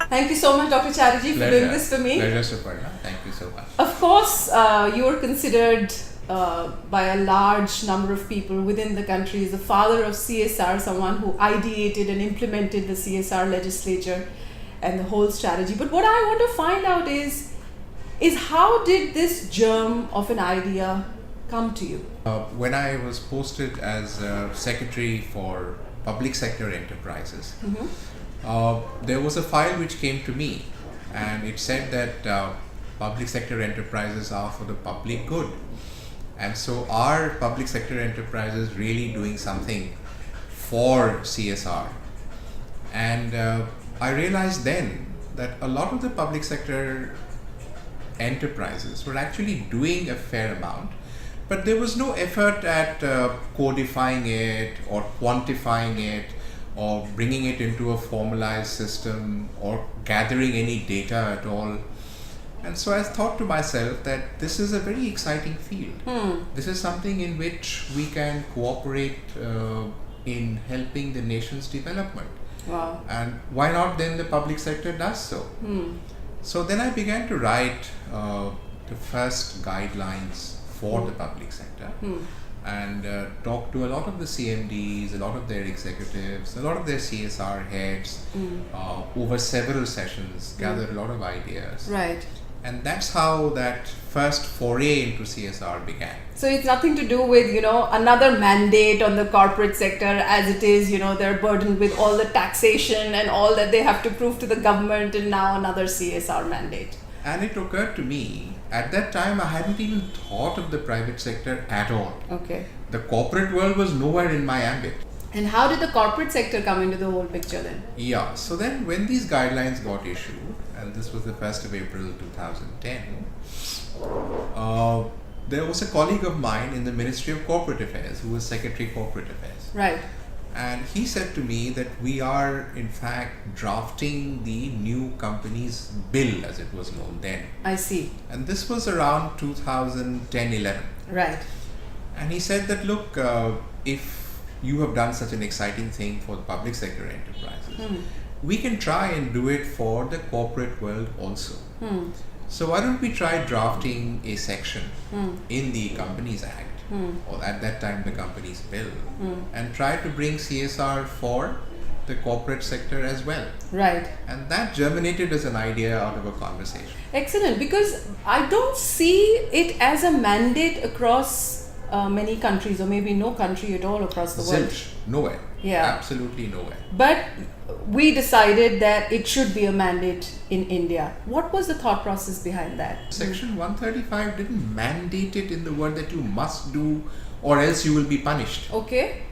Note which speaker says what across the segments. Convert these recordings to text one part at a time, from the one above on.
Speaker 1: Thank you so much, Dr. Chatterjee, for doing this for me.
Speaker 2: Pleasure, Suparna. Thank you so much.
Speaker 1: Of course, you are considered by a large number of people within the country as the father of CSR, someone who ideated and implemented the CSR legislature and the whole strategy. But what I want to find out is how did this germ of an idea come to you?
Speaker 2: When I was posted as Secretary for Public Sector Enterprises, there was a file which came to me, and it said that public sector enterprises are for the public good. And so are public sector enterprises really doing something for CSR? And I realized then that a lot of the public sector enterprises were actually doing a fair amount, but there was no effort at codifying it or quantifying it or bringing it into a formalized system or gathering any data at all. And so I thought to myself that this is a very exciting field. This is something in which we can cooperate in helping the nation's development.
Speaker 1: Wow.
Speaker 2: And why not then the public sector does so? So then I began to write the first guidelines for the public sector and talk to a lot of the CMDs, a lot of their executives, a lot of their CSR heads over several sessions, gathered a lot of ideas.
Speaker 1: Right.
Speaker 2: And that's how that first foray into CSR began.
Speaker 1: So it's nothing to do with, another mandate on the corporate sector as it is, they're burdened with all the taxation and all that they have to prove to the government, and now another CSR mandate.
Speaker 2: And it occurred to me, at that time I hadn't even thought of the private sector at all.
Speaker 1: Okay.
Speaker 2: The corporate world was nowhere in my ambit.
Speaker 1: And how did the corporate sector come into the whole picture then?
Speaker 2: Yeah, so then when these guidelines got issued, and this was the 1st of April 2010, there was a colleague of mine in the Ministry of Corporate Affairs who was Secretary Corporate Affairs.
Speaker 1: Right.
Speaker 2: And he said to me that we are in fact drafting the new companies bill, as it was known then.
Speaker 1: I see.
Speaker 2: And this was around 2010-11.
Speaker 1: Right.
Speaker 2: And he said that, look, if you have done such an exciting thing for the public sector enterprises, we can try and do it for the corporate world also. So why don't we try drafting a section in the Companies Act, or at that time the Companies Bill, and try to bring CSR for the corporate sector as well.
Speaker 1: Right.
Speaker 2: And that germinated as an idea out of a conversation.
Speaker 1: Excellent, because I don't see it as a mandate across many countries, or maybe no country at all across the world.
Speaker 2: Zilch, nowhere.
Speaker 1: Yeah.
Speaker 2: Absolutely nowhere.
Speaker 1: But we decided that it should be a mandate in India. What was the thought process behind that?
Speaker 2: Section 135 didn't mandate it in the word that you must do or else you will be punished.
Speaker 1: Okay.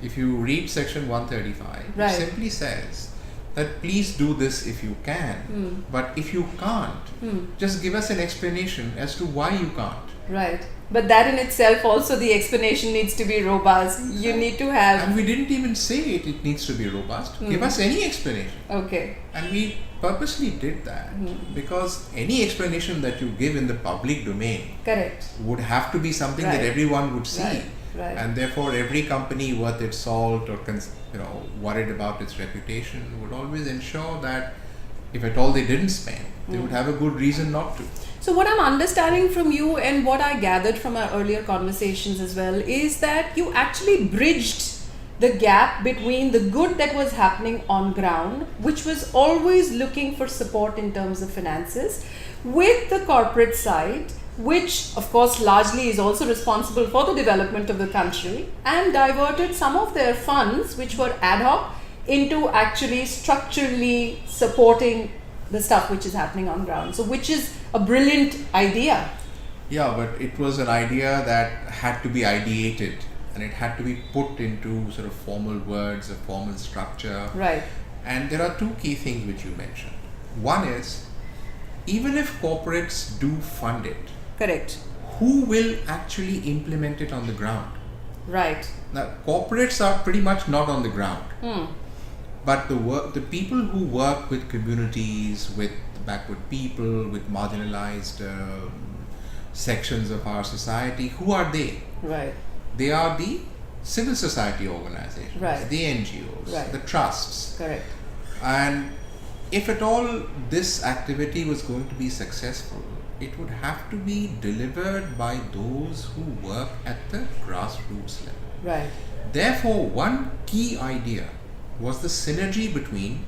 Speaker 2: If you read section 135,
Speaker 1: Right.
Speaker 2: it simply says that please do this if you can, but if you can't, just give us an explanation as to why you can't.
Speaker 1: Right. But that in itself also, the explanation needs to be robust. You need to have...
Speaker 2: And we didn't even say it needs to be robust. Give us any explanation.
Speaker 1: Okay.
Speaker 2: And we purposely did that because any explanation that you give in the public domain
Speaker 1: Correct.
Speaker 2: would have to be something
Speaker 1: Right.
Speaker 2: that everyone would see.
Speaker 1: Right.
Speaker 2: And therefore every company worth its salt or worried about its reputation would always ensure that if at all they didn't spend, they would have a good reason not to.
Speaker 1: So what I'm understanding from you, and what I gathered from our earlier conversations as well, is that you actually bridged the gap between the good that was happening on ground, which was always looking for support in terms of finances, with the corporate side, which of course largely is also responsible for the development of the country, and diverted some of their funds, which were ad hoc, into actually structurally supporting the stuff which is happening on ground. So which is a brilliant idea.
Speaker 2: Yeah, but it was an idea that had to be ideated and it had to be put into sort of formal words, a formal structure.
Speaker 1: Right.
Speaker 2: And there are two key things which you mentioned. One is, even if corporates do fund it,
Speaker 1: Correct.
Speaker 2: who will actually implement it on the ground?
Speaker 1: Right.
Speaker 2: Now, corporates are pretty much not on the ground. But the people who work with communities, with backward people, with marginalized sections of our society, who are they?
Speaker 1: Right.
Speaker 2: They are the civil society organizations,
Speaker 1: Right.
Speaker 2: the NGOs,
Speaker 1: Right.
Speaker 2: the trusts.
Speaker 1: Correct.
Speaker 2: And if at all this activity was going to be successful, it would have to be delivered by those who work at the grassroots level.
Speaker 1: Right.
Speaker 2: Therefore, one key idea was the synergy between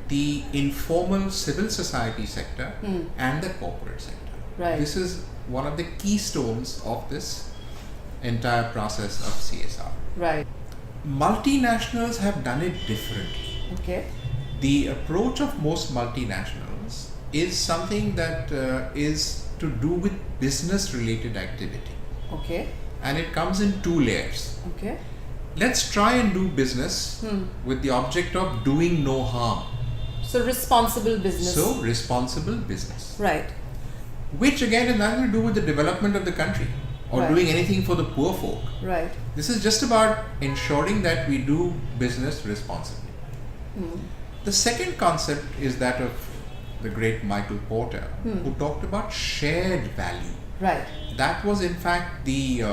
Speaker 2: the informal civil society sector and the corporate sector.
Speaker 1: Right.
Speaker 2: This is one of the keystones of this entire process of CSR.
Speaker 1: Right.
Speaker 2: Multinationals have done it differently.
Speaker 1: Okay.
Speaker 2: The approach of most multinationals is something that is to do with business related activity.
Speaker 1: Okay.
Speaker 2: And it comes in two layers.
Speaker 1: Okay.
Speaker 2: Let's try and do business with the object of doing no harm.
Speaker 1: So responsible business.
Speaker 2: So responsible business.
Speaker 1: Right.
Speaker 2: Which again has nothing to do with the development of the country or
Speaker 1: Right.
Speaker 2: doing anything for the poor folk.
Speaker 1: Right.
Speaker 2: This is just about ensuring that we do business responsibly. The second concept is that of the great Michael Porter, who talked about shared value.
Speaker 1: Right.
Speaker 2: That was in fact the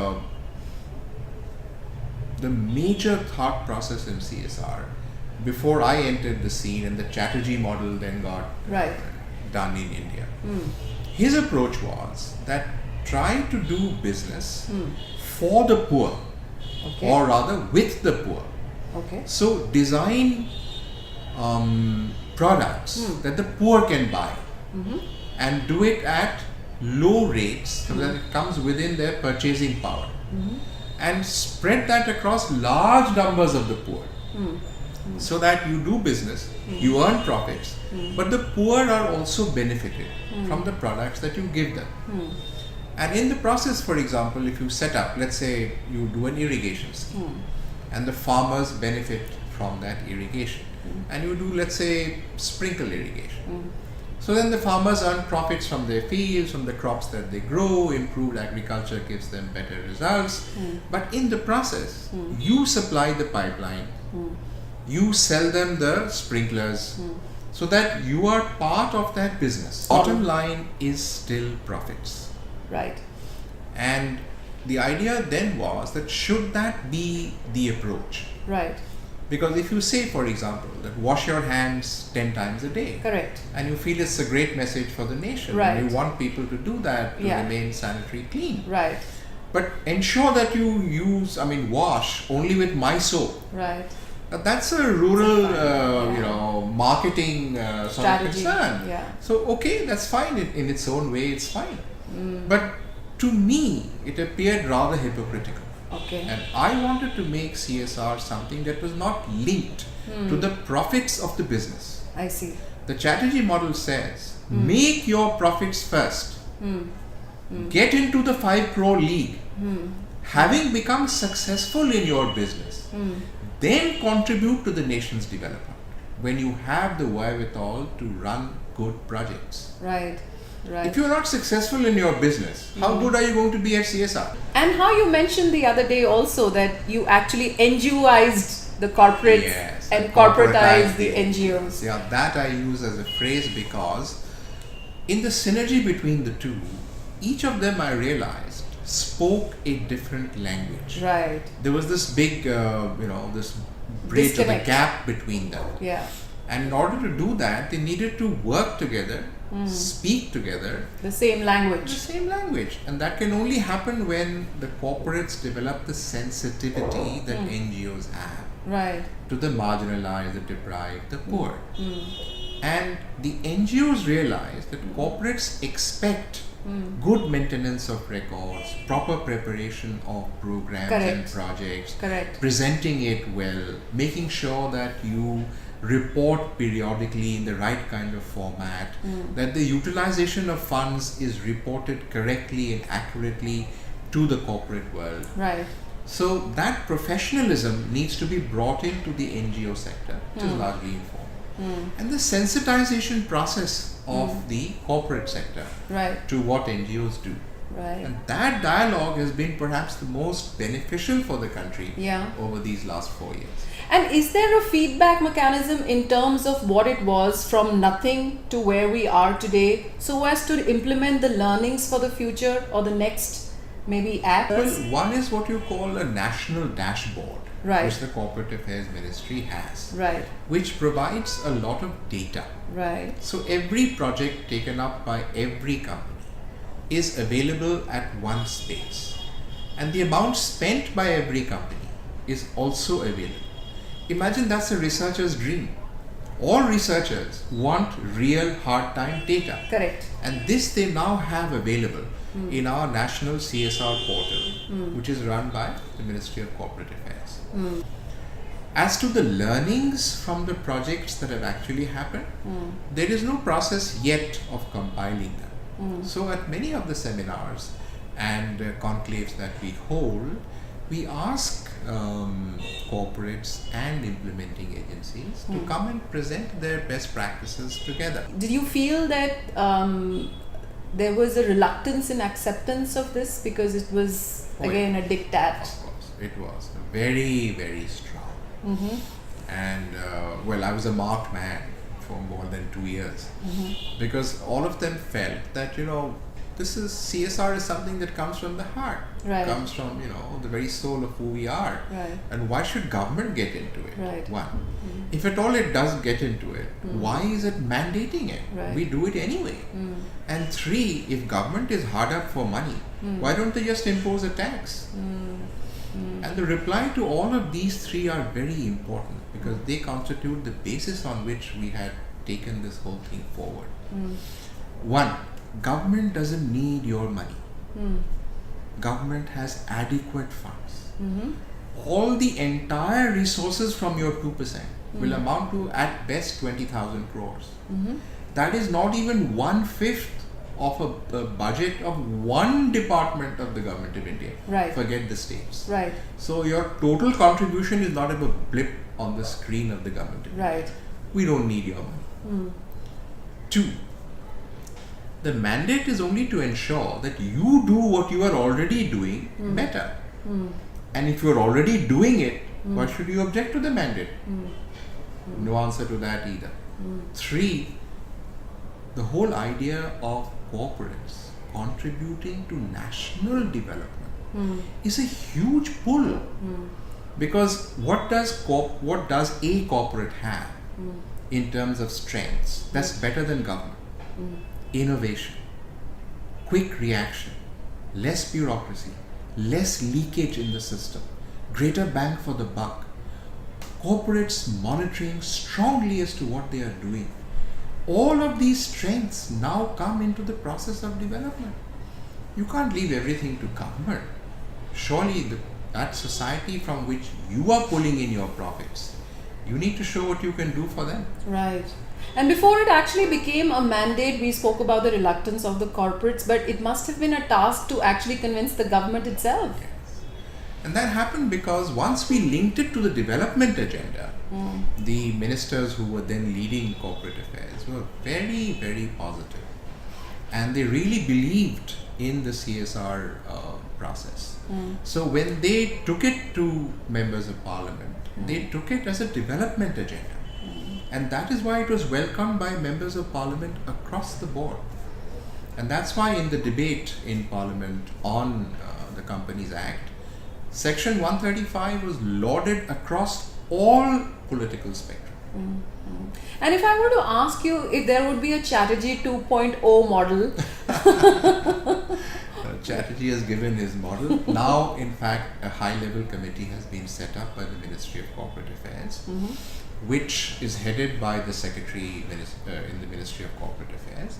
Speaker 2: major thought process in CSR before I entered the scene, and the Chatterjee model then got
Speaker 1: Right.
Speaker 2: done in India. His approach was that try to do business for the poor,
Speaker 1: Okay.
Speaker 2: or rather with the poor.
Speaker 1: Okay.
Speaker 2: So design products that the poor can buy and do it at low rates so that it comes within their purchasing power, and spread that across large numbers of the poor, so that you do business, you earn profits, but the poor are also benefited from the products that you give them. And in the process, for example, if you set up, let's say you do an irrigation scheme and the farmers benefit from that irrigation, and you do, let's say, sprinkle irrigation. So then the farmers earn profits from their fields, from the crops that they grow. Improved agriculture gives them better results. But in the process, you supply the pipeline, you sell them the sprinklers, so that you are part of that business. Bottom line is still profits.
Speaker 1: Right.
Speaker 2: And the idea then was that should that be the approach?
Speaker 1: Right.
Speaker 2: Because if you say, for example, that wash your hands 10 times a day,
Speaker 1: Correct.
Speaker 2: and you feel it's a great message for the nation,
Speaker 1: Right.
Speaker 2: and you want people to do that to remain sanitary clean.
Speaker 1: Right.
Speaker 2: But ensure that you wash only with my soap.
Speaker 1: Right.
Speaker 2: Now, that's a rural, marketing sort of
Speaker 1: Strategy.
Speaker 2: concern.
Speaker 1: Yeah.
Speaker 2: So, okay, that's fine. In its own way, it's fine. But to me, it appeared rather hypocritical.
Speaker 1: Okay.
Speaker 2: And I wanted to make CSR something that was not linked to the profits of the business.
Speaker 1: I see.
Speaker 2: The Chatterjee model says, make your profits first. Get into the 5 crore league. Having become successful in your business, then contribute to the nation's development when you have the wherewithal to run good projects.
Speaker 1: Right. Right.
Speaker 2: If you're not successful in your business, how good are you going to be at CSR?
Speaker 1: And how you mentioned the other day also that you actually NGOized the corporates
Speaker 2: Yes,
Speaker 1: and
Speaker 2: and
Speaker 1: corporatized
Speaker 2: corporatized
Speaker 1: the
Speaker 2: the
Speaker 1: NGOs.
Speaker 2: Yeah, that I use as a phrase because in the synergy between the two, each of them I realized spoke a different language.
Speaker 1: Right.
Speaker 2: There was this big, this bridge or the
Speaker 1: Disconnect.
Speaker 2: gap between them.
Speaker 1: Yeah.
Speaker 2: And in order to do that, they needed to work together, speak together,
Speaker 1: The same
Speaker 2: the
Speaker 1: language.
Speaker 2: same language. And that can only happen when the corporates develop the sensitivity that NGOs have
Speaker 1: Right.
Speaker 2: to the marginalized, the deprived, the poor. And the NGOs realize that corporates expect good maintenance of records, proper preparation of programs and
Speaker 1: Correct.
Speaker 2: projects,
Speaker 1: Correct.
Speaker 2: presenting it well, making sure that you report periodically in the right kind of format, that the utilization of funds is reported correctly and accurately to the corporate world.
Speaker 1: Right.
Speaker 2: So that professionalism needs to be brought into the NGO sector, which is largely informal. And the sensitization process of the corporate sector
Speaker 1: Right.
Speaker 2: to what NGOs do.
Speaker 1: Right.
Speaker 2: And that dialogue has been perhaps the most beneficial for the country
Speaker 1: Yeah.
Speaker 2: over these last 4 years.
Speaker 1: And is there a feedback mechanism in terms of what it was from nothing to where we are today, so as to implement the learnings for the future or the next maybe act?
Speaker 2: Well, one is what you call a national dashboard,
Speaker 1: Right.
Speaker 2: which the Corporate Affairs Ministry has,
Speaker 1: Right.
Speaker 2: which provides a lot of data.
Speaker 1: Right.
Speaker 2: So every project taken up by every company is available at one space, and the amount spent by every company is also available. Imagine that's a researcher's dream. All researchers want real hard time data.
Speaker 1: Correct.
Speaker 2: And this they now have available in our national CSR portal, which is run by the Ministry of Corporate Affairs. As to the learnings from the projects that have actually happened, there is no process yet of compiling them. So at many of the seminars and conclaves that we hold, we ask corporates and implementing agencies to come and present their best practices together.
Speaker 1: Did you feel that there was a reluctance in acceptance of this because it was again a diktat?
Speaker 2: Of course, it was very, very strong. And well, I was a marked man for more than 2 years because all of them felt that, you know, this is CSR is something that comes from the heart,
Speaker 1: Right.
Speaker 2: comes from, you know, the very soul of who we are.
Speaker 1: Right.
Speaker 2: And why should government get into it?
Speaker 1: Right.
Speaker 2: One, if at all it does get into it, why is it mandating it?
Speaker 1: Right.
Speaker 2: We do it anyway. And three, if government is hard up for money, why don't they just impose a tax? And the reply to all of these three are very important because they constitute the basis on which we had taken this whole thing forward. One, government doesn't need your money. Government has adequate funds. All the entire resources from your 2% will amount to at best 20,000 crores. That is not even 1/5 of a budget of one department of the government of India.
Speaker 1: Right.
Speaker 2: Forget the states.
Speaker 1: Right.
Speaker 2: So your total contribution is not a blip on the screen of the government.
Speaker 1: Right.
Speaker 2: We don't need your money. Two, the mandate is only to ensure that you do what you are already doing better. And if you are already doing it, why should you object to the mandate? No answer to that either. Three, the whole idea of corporates contributing to national development is a huge pull. Because what does a corporate have in terms of strengths that's better than government? Innovation, quick reaction, less bureaucracy, less leakage in the system, greater bang for the buck, corporates monitoring strongly as to what they are doing. All of these strengths now come into the process of development. You can't leave everything to government. Surely that society from which you are pulling in your profits, you need to show what you can do for them.
Speaker 1: Right. And before it actually became a mandate, we spoke about the reluctance of the corporates, but it must have been a task to actually convince the government itself.
Speaker 2: Yes. And that happened because once we linked it to the development agenda, the ministers who were then leading corporate affairs were very, very positive. And they really believed in the CSR process. So when they took it to members of parliament, they took it as a development agenda. And that is why it was welcomed by members of parliament across the board. And that's why in the debate in parliament on the Companies Act, Section 135 was lauded across all political spectrum.
Speaker 1: And if I were to ask you if there would be a Chatterjee 2.0 model,
Speaker 2: Chatterjee has given his model. Now, in fact, a high-level committee has been set up by the Ministry of Corporate Affairs, which is headed by the Secretary in the Ministry of Corporate Affairs.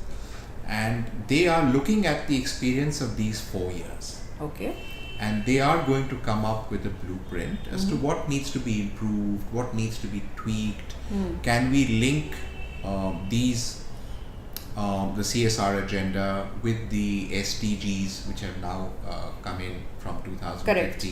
Speaker 2: And they are looking at the experience of these 4 years.
Speaker 1: okay,
Speaker 2: And they are going to come up with a blueprint as to what needs to be improved, what needs to be tweaked. Can we link the CSR agenda with the SDGs, which have now come in from 2015.
Speaker 1: Correct.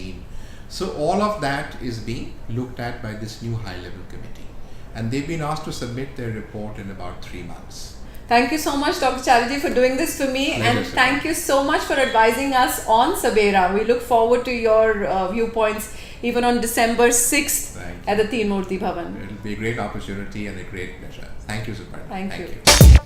Speaker 2: So all of that is being looked at by this new high-level committee. And they've been asked to submit their report in about 3 months.
Speaker 1: Thank you so much, Dr. Chatterjee, for doing this for me.
Speaker 2: Pleasure,
Speaker 1: And
Speaker 2: sir.
Speaker 1: thank you so much for advising us on SABERA. We look forward to your viewpoints even on December 6th
Speaker 2: Thank
Speaker 1: at the Murti Bhavan.
Speaker 2: It'll be a great opportunity and a great pleasure. Thank you, Suparna.
Speaker 1: Thank you.
Speaker 2: you.